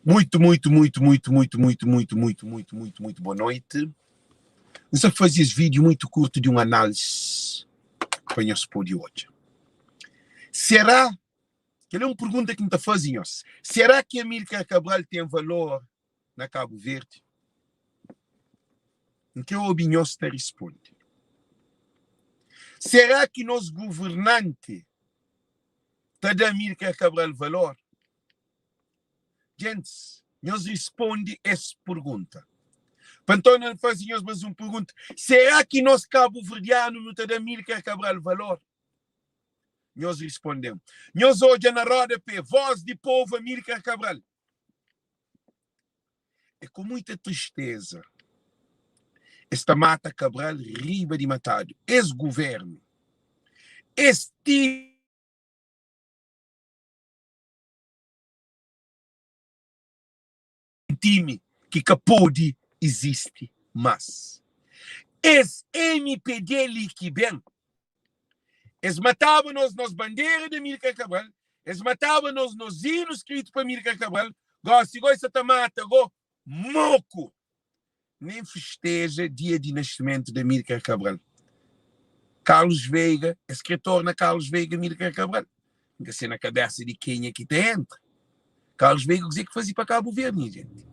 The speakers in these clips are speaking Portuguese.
Muito boa noite. Eu só fazer esse vídeo muito curto de uma análise para nós pôr de hoje. Será, que é uma pergunta que me está fazendo, será que Amílcar Cabral tem valor na Cabo Verde? Em que a opinião está responde? Será que nós governantes está dando Amílcar Cabral valor? Gente, nós responde essa pergunta. Então, nós fazemos mais uma pergunta. Será que nós cabo-verdianos não está dando Amílcar Cabral valor? Nós respondemos. Nós hoje na roda P, voz de povo Amílcar Cabral. É com muita tristeza. Esta mata Cabral riba de matado. Esse governo. Este time que pode existe mais. Esse MPD ali que bem. Eles matavam-nos nas bandeiras de Amílcar Cabral. Eles matavam-nos nos hinos escritos para Amílcar Cabral. Se gosta de mata, moco. Nem festeja dia de nascimento de Amílcar Cabral. Carlos Veiga, escritor na Carlos Veiga, Amílcar Cabral. Nunca sei na cabeça de quem é que te entra. Carlos Veiga, o que fazia para Cabo Verde, minha gente?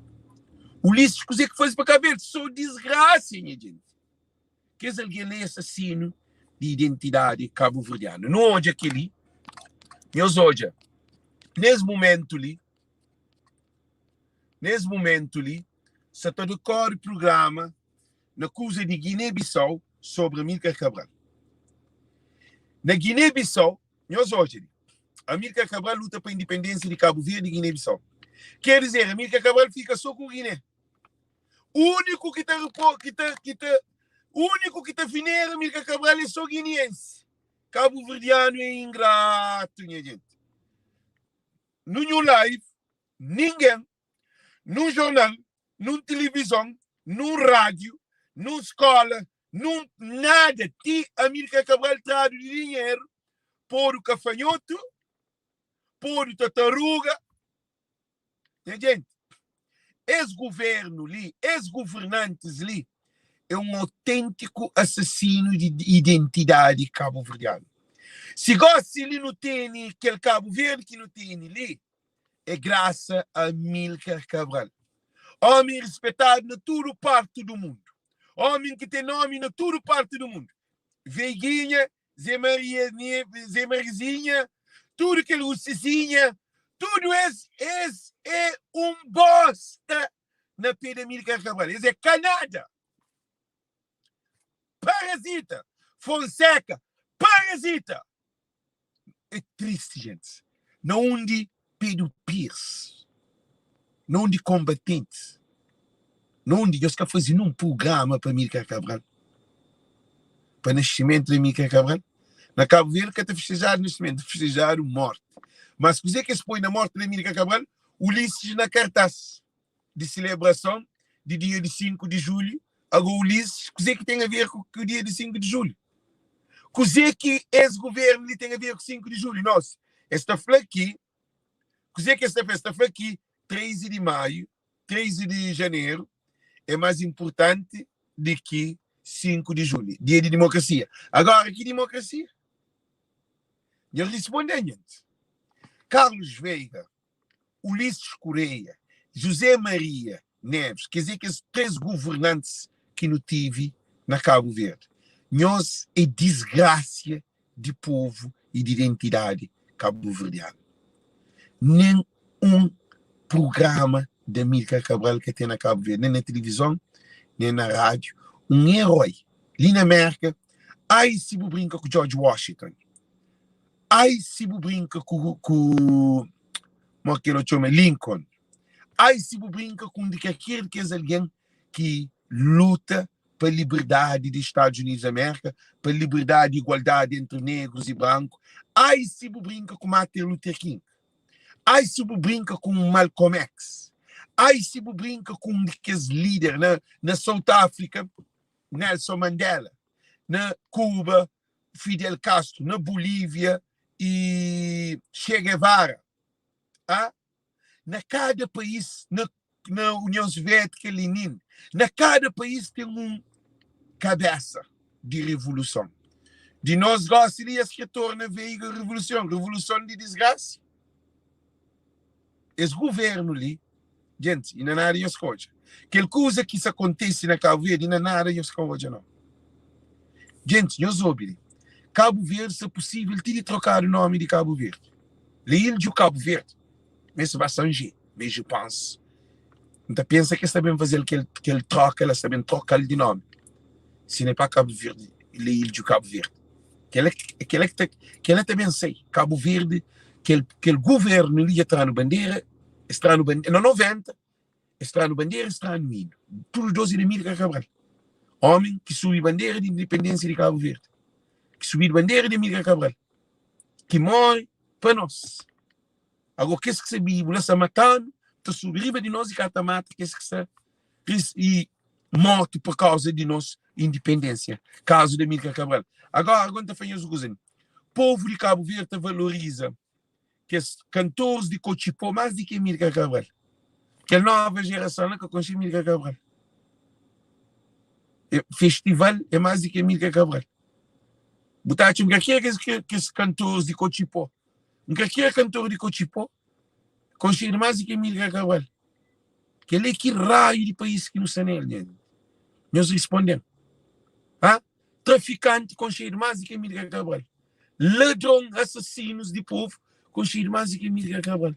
Ulisses, o que fazia para Cabo Verde? Sou desgraça, minha gente. Que é alguém assassino de identidade cabo-verdiana. Não hoje aquele. Nós hoje, nesse momento ali, se está do cor programa na coisa de Guiné-Bissau sobre Amílcar Cabral. Na Guiné-Bissau, nós hoje, Amílcar Cabral luta para a independência de Cabo Verde e Guiné-Bissau. Quer dizer, Amílcar Cabral fica só com Guiné. O único que está fineiro, Amílcar Cabral, é só guineense. Cabo-verdiano é ingrato, minha gente. No live, ninguém, num jornal, num televisão, num rádio, numa escola, nada. Amílcar Cabral traz dinheiro por o cafanhoto, por o tartaruga. Minha gente, esse governo ali, esses governantes ali, é um autêntico assassino de identidade cabo-verdiano. Se gosta ele não tem aquele Cabo Verde que não tem ali, é graças a Amílcar Cabral. Homem respeitado na toda parte do mundo. Homem que tem nome na toda parte do mundo. Veiguinha, Zé Marizinha, tudo que ele usizinha, tudo esse é um bosta na pé de Amílcar Cabral. Esse é canada. Parasita. Fonseca. Parasita. É triste, gente. Não de Pedro Pierce. Não de combatentes. Não de eles que faziam um programa para Amílcar Cabral. Para o nascimento de Amílcar Cabral. Na Cabo Verde, que está festejar o nascimento, festejar a morte. Mas se que se põe na morte de Amílcar Cabral, Ulisses na cartaz de celebração de dia de 5 de julho. Agora, Ulisses, o que tem a ver com o dia de 5 de julho? O que esse governo tem a ver com 5 de julho? Nós, esta aqui, o que esta festa aqui, 13 de maio, 13 de janeiro, é mais importante do que 5 de julho, dia de democracia. Agora, que democracia? E eles respondem, gente. Carlos Veiga, Ulisses Correia, José Maria Neves, quer dizer que esses três governantes que não tive na Cabo Verde. Nós é desgraça de povo e de identidade cabo-verdiana. Nem um programa de Amílcar Cabral que tem na Cabo Verde, nem na televisão, nem na rádio. Um herói. Ali na América, aí se brinca com George Washington. Aí se brinca com Lincoln. Aí se brinca com aquele que é alguém que luta pela liberdade dos Estados Unidos da América, pela liberdade e igualdade entre negros e brancos. Aí se brinca com Martin Luther King. Aí se brinca com Malcolm X. Aí se brinca com aqueles líderes na South África, Nelson Mandela, na Cuba, Fidel Castro, na Bolívia e Che Guevara. na cada país, na União Soviética, Lenin, na cada país tem cabeça de revolução. De nós gostaria que torna veio revolução de desgraça. Esse governo ali, gente, ainda nada é escolha. Aquela coisa que isso acontece na Cabo Verde, ainda nada é escolha, não. Gente, eu soube, Cabo Verde, se possível, tire trocar o nome de Cabo Verde. Ilha de Cabo Verde. Mas vai changer, mas eu penso. Então pensa que está bem fazer que ele troca, ela está bem trocar de nome. Se não é para Cabo Verde, Ilha de Cabo Verde. Que ela também sei, Cabo Verde, que o governo ali está no bandeira, no 90, está no bandeira, está no hino. Todos os dois inimigos de Cabral. Homem que subiu bandeira de independência de Cabo Verde. Que subiu bandeira de Emílio Cabral. Que morre para nós. Agora, o que é que se Bíblia está matando? Está subindo de nós e está matando. O que é que se e morte por causa de nossa independência. Caso de Emílio Cabral. Agora está fazendo o O povo de Cabo Verde valoriza que os cantores de Cochipó mais do que Emílio Cabral. Que a nova geração que conhece Emílio Cabral. O festival é mais do que Emílio Cabral. Botaste que os cantores de Cochipó. Que é cantor de Cochipó. Conhece mais do que Emílio Cabral. Que ele é que raio de país que não está nele. Nós respondemos. Traficante conhece mais do que Emílio Cabral. Ladrão, assassinos de povo conhece mais do que Emílio Cabral.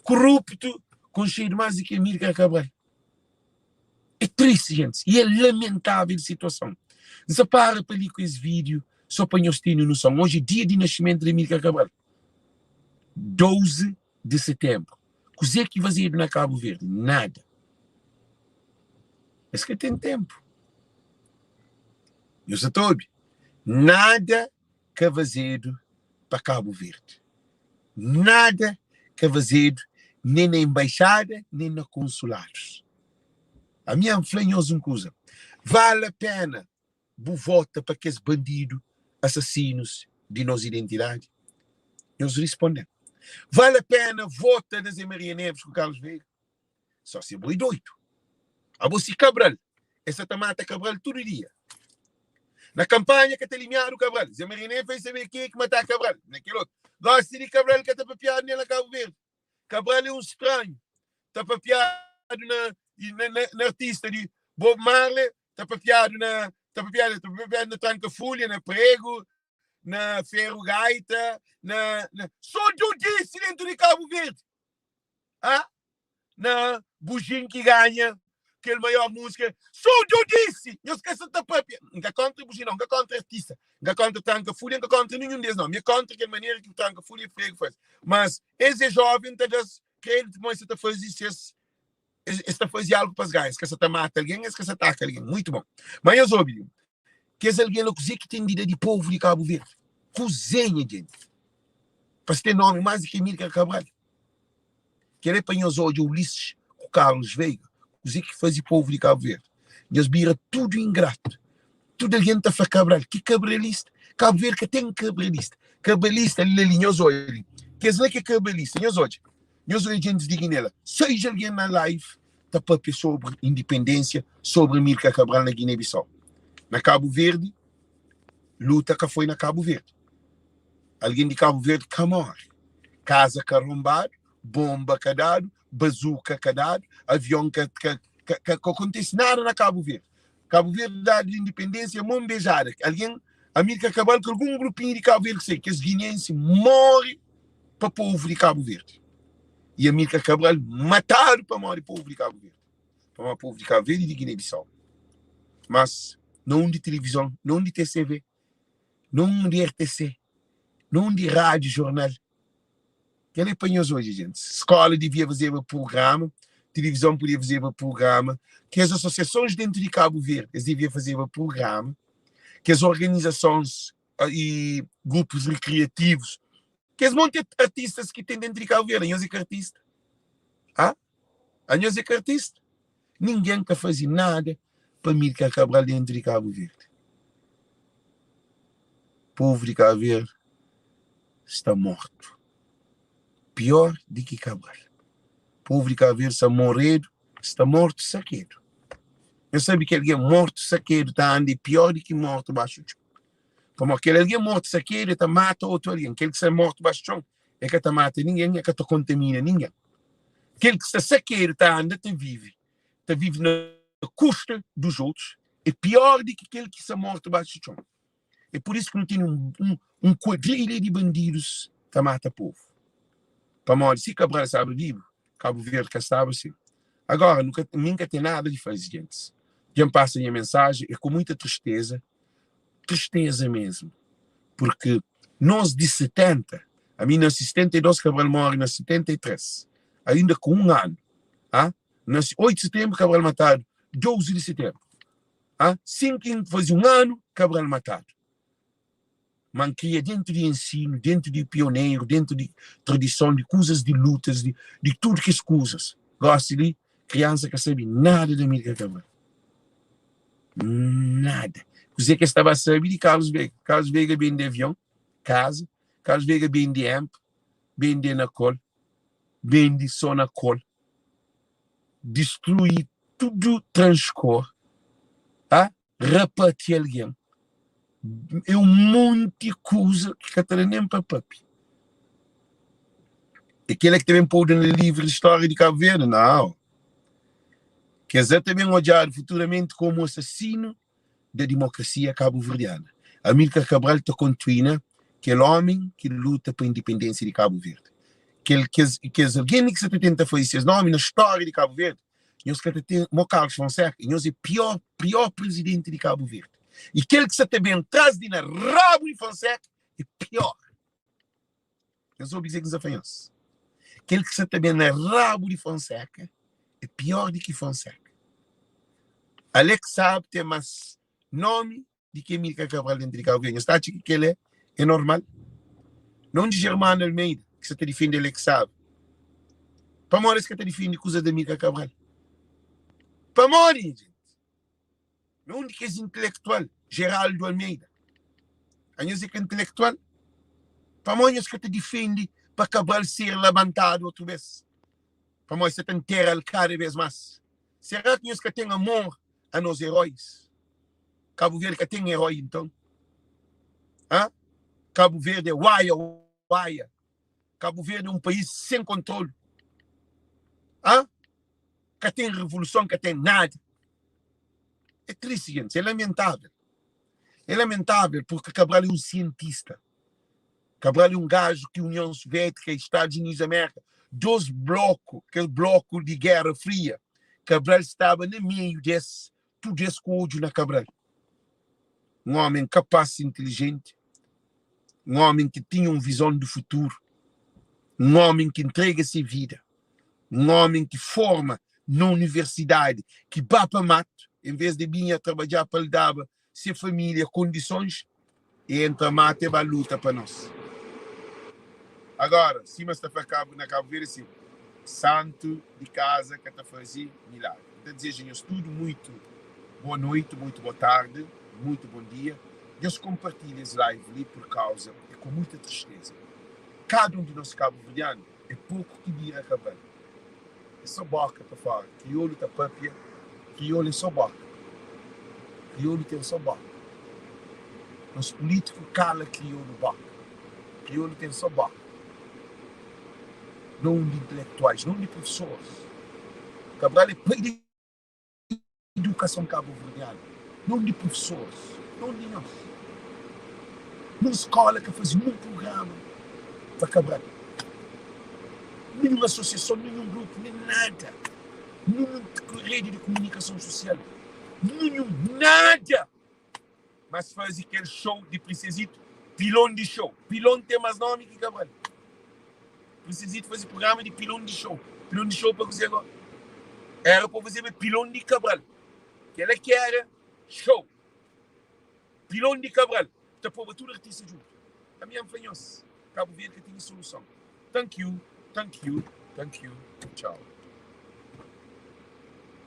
Corrupto conhece mais do que Emílio Cabral. É triste, gente. E é lamentável a situação. Não para ali com esse vídeo, só para nós termos noção. Hoje é dia de nascimento de Emílio Cabral. 12 de setembro. O que é que vai fazer na Cabo Verde? Nada. Mas que tem tempo. Eu só estou. Nada que vai fazer para Cabo Verde. Nada que vai fazer nem na embaixada, nem na consulados. A minha flanhosa coisa. Vale a pena vota para que esses bandidos, assassinos de nossa identidade? Nós respondemos. Vale a pena vota na Zé Maria Neves com Carlos Veiga? Só se é boi doido. A você Cabral. Essa mata Cabral todo dia. Na campanha que eliminaram o Cabral. Zé Maria Neves fez saber quem é que matar Cabral. Naquele outro. Gosta de Cabral que está papiado nela Cabo Verde. Cabral é um estranho. Está papiado na artista de Bob Marley. Está papiado na Tranca Folha, na Prego, na Ferro Gaita, só eu disse dentro de Cabo Verde. Na Bugim que ganha, aquele maior música, só eu disse. Eu esqueço da papia. Não contra Bugim, não contra artista. Não contra Tranca Folha, não contra nenhum deles, não. Me contra aquela maneira que o Tranca Folha e Prego faz. Mas esse é jovem, todas querem mais esta fazer isso. Esta fazia algo para os gajos, que essa mata alguém, que essa ataca alguém. Muito bom. Mas eu soube que esse alguém não cozinha que tem ideia de povo de Cabo Verde. Cozinha, gente. Para ter nome mais do que Emílio Cabral. Que ele põe os olhos o Ulisses, o Carlos Veiga, cozinha que fazia povo de Cabo Verde. E eles viram tudo ingrato. Tudo alguém está a Cabral. Que cabralista? Cabo Verde que tem cabralista. Cabralista, ele alinha os olhos. Que é cabralista? E os olhos. E os agentes digam nela, seja alguém na live, está para sobre independência, sobre Emílio Cabral na Guiné-Bissau. Na Cabo Verde, luta que foi na Cabo Verde. Alguém de Cabo Verde que morre. Casa carrombado, bomba cadado, bazuca cadado, avião que acontece nada na Cabo Verde. Cabo Verde dá de independência, mão beijada. Alguém, Emílio Cabral, que algum grupinho de Cabo Verde, que os guineenses morrem para o povo de Cabo Verde. E Emílio Cabral mataram para morrer o povo de Cabo Verde. Para morrer o povo de Cabo Verde e de Guiné-Bissau. Mas não de televisão, não de TCV, não de RTC, não de rádio, jornal. Que ele apanhou hoje, gente. Escola devia fazer um programa, televisão podia fazer um programa, que as associações dentro de Cabo Verde deviam fazer um programa, que as organizações e grupos recreativos, que as montes de artistas que tem dentro de Cabo Verde, anhos e artista. Anhos e artista. Ninguém quer fazer nada para Emílio Cabral dentro de Cabo Verde. O povo de Cabo Verde está morto. Pior do que Cabral. povo de Cabo Verde está morrendo, está morto saqueiro. Eu sabia que alguém morto saqueiro está andando pior do que morto baixo chão. Como aquele alguém morto saqueiro está mata outro alguém. Aquele que está morto baixo chão é que está mata ninguém, é que está contamina ninguém. Aquele que está saqueiro está andando, está vive na custa dos outros, é pior do que aquele que está morto baixo chão. É por isso que não tem um quadrilha de bandidos que mata o povo. Para morrer, se Cabral sabe vivo, Cabo Verde que estava assim. Agora, nunca tem nada de fazer, gente. Já me passa a mensagem, é com muita tristeza mesmo, porque nós de 70, a mim nas 72 Cabral morre nas 73, ainda com um ano, nas 8 de setembro Cabral matado, 12 de setembro, 5 fazia um ano Cabral matado. Manquia dentro de ensino, dentro de pioneiro, dentro de tradição, de coisas, de lutas, de tudo que as coisas. Gosto de criança que sabe nada da Amílcar Cabral. Nada. Você que estava a saber de Carlos Veiga. Carlos Veiga bem de avião, casa. Carlos Veiga bem de amp, bem de Nacol, bem de Sonacol. Destruir tudo transcor. Repartir alguém. É um monte de coisa que Catarina nem para papi. Aquele que também pôde no livro de história de Cabo Verde, não. Quer dizer, também olhar futuramente como assassino da democracia cabo-verdiana. Amílcar Cabral está continuando que é o homem que luta para a independência de Cabo Verde. Que alguém que se tenta fazer esses nomes na história de Cabo Verde, e os que tem Carlos Fonseca, e os é pior presidente de Cabo Verde. E aquele que se também atrás de na rabo de Fonseca é pior. Eu sou dizer que nos afanhamos. Aquele que se também na rabo de Fonseca é pior do que Fonseca. Alex sabe ter mais nome de que Amílcar Cabral dentro de Cabo Verde. Está achando que ele é normal? Não de Germano Almeida, que se te defende Alex sabe. Para morrer que te defende coisa de Amílcar Cabral. Para morrer, gente. Não de que é intelectual, Geraldo Almeida. A gente que é intelectual. Para morrer que te defende para Cabral ser levantado outra vez. Para morrer que te enterra cada vez mais. Será que nós que tem amor a nós heróis? Cabo Verde que tem herói, então? Cabo Verde é waia. Cabo Verde é um país sem controle. Que tem revolução, que tem nada. É triste, gente. É lamentável. É lamentável porque Cabral é um cientista. Cabral é um gajo que a União Soviética e Estados Unidos da América, dois blocos, aquele bloco de Guerra Fria, Cabral estava no meio desse, tudo esse ódio na Cabral. Um homem capaz e inteligente, um homem que tinha uma visão do futuro, um homem que entrega-se vida, um homem que forma na universidade, que vai para mato, em vez de vir a trabalhar para lhe dar sua família condições, e entra mato e vai luta para nós. Agora, se você está na Cabo Verde, assim, santo de casa que está fazendo milagre. Então, desejo tudo muito boa noite, muito boa tarde, muito bom dia. Deus compartilha esse live ali por causa, é com muita tristeza. Cada um de nós cabo-verdianos é pouco que vira a Cabral. É só boca para fora. Crioulo está papia, crioulo é só boca. Crioulo tem só boca. Os políticos calam crioulo boca. Crioulo tem só boca. Não de intelectuais, não de professores. Cabral é pai de educação cabo-verdiana. Não de professores, não de nós. Numa escola que fazia um programa para Cabral. Nenhuma associação, nenhum grupo, nem nada. Nenhuma rede de comunicação social. Nada. Mas faz aquele show de Princesito, pilão de show. Pilão tem mais nome que Cabral. Princesito faz programa de pilão de show. Pilão de show para você agora. Era para fazer pilão de Cabral. Que ela quer show. Pilão de Cabral. Então, para tudo artista junto. A minha fanhosa. Cabo Verde que tem solução. Thank you. Tchau.